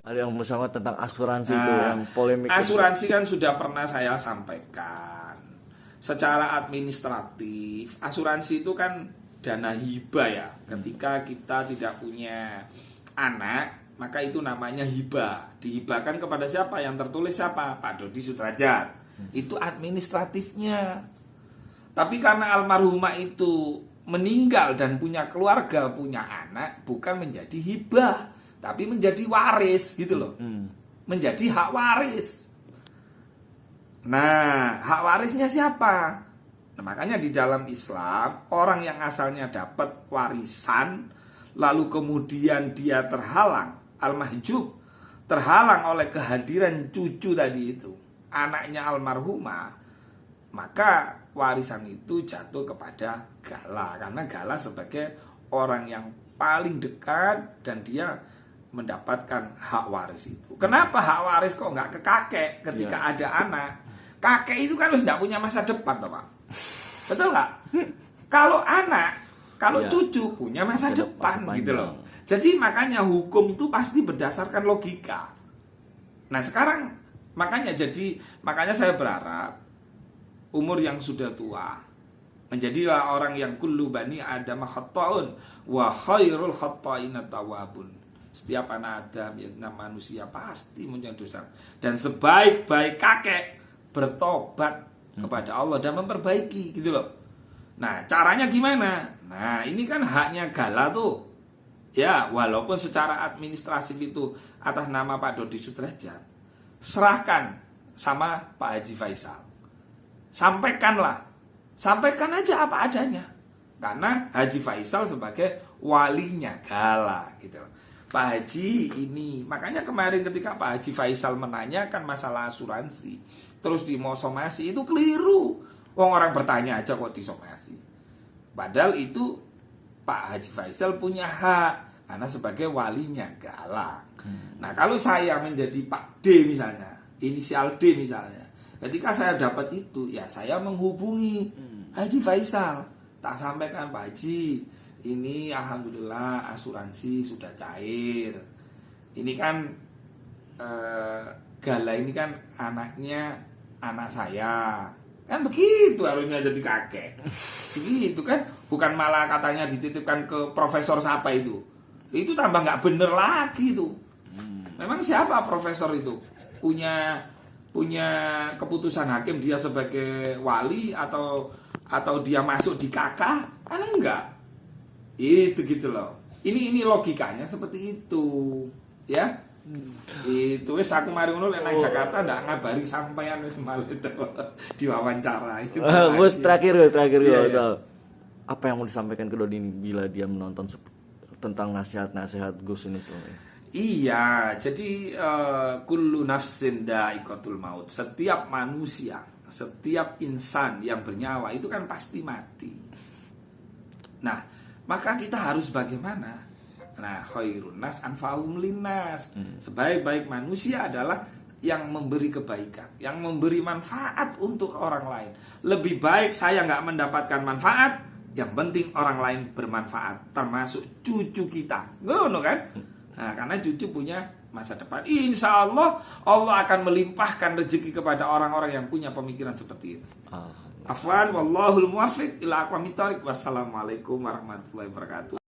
Ada yang bersama tentang asuransi itu yang polemik. Asuransi kan sudah pernah saya sampaikan. Secara administratif, asuransi itu kan dana hibah ya. Ketika kita tidak punya anak, maka itu namanya hibah. Dihibahkan kepada siapa? Yang tertulis siapa? Pak Dodi Sudrajat. Itu administratifnya. Tapi karena almarhumah itu meninggal dan punya keluarga, punya anak, bukan menjadi hibah, tapi menjadi waris gitu loh. Menjadi hak waris. Nah, hak warisnya siapa? Nah, makanya di dalam Islam, orang yang asalnya dapat warisan, lalu kemudian dia terhalang, al-mahjub, terhalang oleh kehadiran cucu tadi itu, anaknya almarhumah, maka warisan itu jatuh kepada Gala. Karena Gala sebagai orang yang paling dekat dan dia mendapatkan hak waris itu. Kenapa hak waris kok nggak ke kakek ketika ada anak? Kakek itu kan harus nggak punya masa depan, toh, Pak. Betul nggak? Kalau anak, kalau cucu punya masa depan gitu loh. Jadi makanya hukum itu pasti berdasarkan logika. Nah sekarang makanya saya berharap umur yang sudah tua menjadilah orang yang kullu bani Adam khata'un wa khairul khata'ina tawabun. Setiap anak Adam yang manusia pasti punya dosa, dan sebaik-baik kakek bertobat kepada Allah dan memperbaiki gitu loh. Nah caranya gimana? Nah ini kan haknya Gala tuh ya, walaupun secara administratif itu atas nama Pak Dodi Sudrajat, serahkan sama Pak Haji Faisal. Sampaikan aja apa adanya, karena Haji Faisal sebagai walinya Gala gitu. Pak Haji ini, makanya kemarin ketika Pak Haji Faisal menanyakan masalah asuransi, terus dimosomasi, itu keliru. Orang bertanya aja kok disomasi. Padahal itu Pak Haji Faisal punya hak karena sebagai walinya Gala. Nah kalau saya menjadi Pak D misalnya, inisial D misalnya, ketika saya dapat itu, ya saya menghubungi Haji Faisal, tak sampaikan, Pak Haji, ini alhamdulillah asuransi sudah cair. Ini kan Gala ini kan anaknya anak saya. Kan begitu harusnya jadi kakek. Begitu kan, bukan malah katanya dititipkan ke profesor siapa itu. Itu tambah nggak bener lagi itu. Memang siapa profesor itu? Punya keputusan hakim dia sebagai wali atau dia masuk di kakak? Kan enggak. Itu gitu loh. Ini logikanya seperti itu, ya. Itu wis aku mari ngono lek nang Jakarta ndak ngabari sampean wis malah itu diwawancara itu. Gus terakhir Yeah. Apa yang mau disampaikan ke Dodi bila dia menonton tentang nasihat-nasihat Gus ini selama. Iya, jadi kullu nafsin dha'iqatul maut. Setiap manusia, setiap insan yang bernyawa itu kan pasti mati. Nah, maka kita harus bagaimana? Nah, khairun nas anfa'uhum linnas. Sebaik-baik manusia adalah yang memberi kebaikan, yang memberi manfaat untuk orang lain. Lebih baik saya nggak mendapatkan manfaat, yang penting orang lain bermanfaat, termasuk cucu kita. Ngono kan? Nah, karena cucu punya masa depan. Insya Allah akan melimpahkan rezeki kepada orang-orang yang punya pemikiran seperti itu. Afwan wallahul muwaffiq ila aqwamit thoriq. Wassalamualaikum warahmatullahi wabarakatuh.